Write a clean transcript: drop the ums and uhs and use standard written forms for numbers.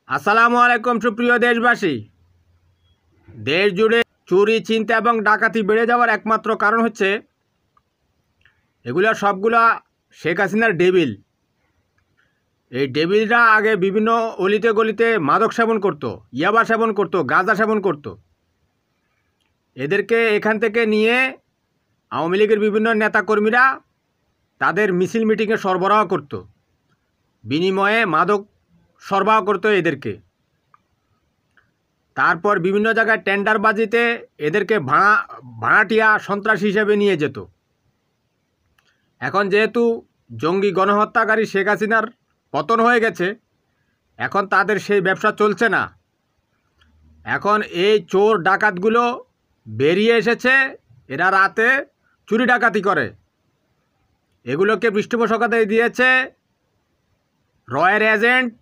আসসালামু আলাইকুম সুপ্রিয় দেশবাসী। দেশ জুড়ে চুরি, ছিনতাই এবং ডাকাতি বেড়ে যাওয়ার একমাত্র কারণ হচ্ছে এগুলো সবগুলা শেখ হাসিনার ডেবিল। এই ডেবিলরা আগে বিভিন্ন অলিতে গলিতে মাদক সেবন করত, ইয়াবা সেবন করত, গাঁজা সেবন করত। এদেরকে এখান থেকে নিয়ে আওয়ামী লীগের বিভিন্ন নেতাকর্মীরা তাদের মিছিল মিটিংয়ে সরবরাহ করত, বিনিময়ে মাদক সরবরাহ করত এদেরকে। তারপর বিভিন্ন জায়গায় টেন্ডারবাজিতে এদেরকে ভাড়াটিয়া সন্ত্রাসী হিসেবে নিয়ে যেত। এখন যেহেতু জঙ্গি গণহত্যাকারী শেখ হাসিনার পতন হয়ে গেছে, এখন তাদের সেই ব্যবসা চলছে না। এখন এই চোর ডাকাতগুলো বেরিয়ে এসেছে, এরা রাতে চুরি ডাকাতি করে। এগুলোকে পৃষ্ঠপোষকতা দিয়েছে রয়ের এজেন্ট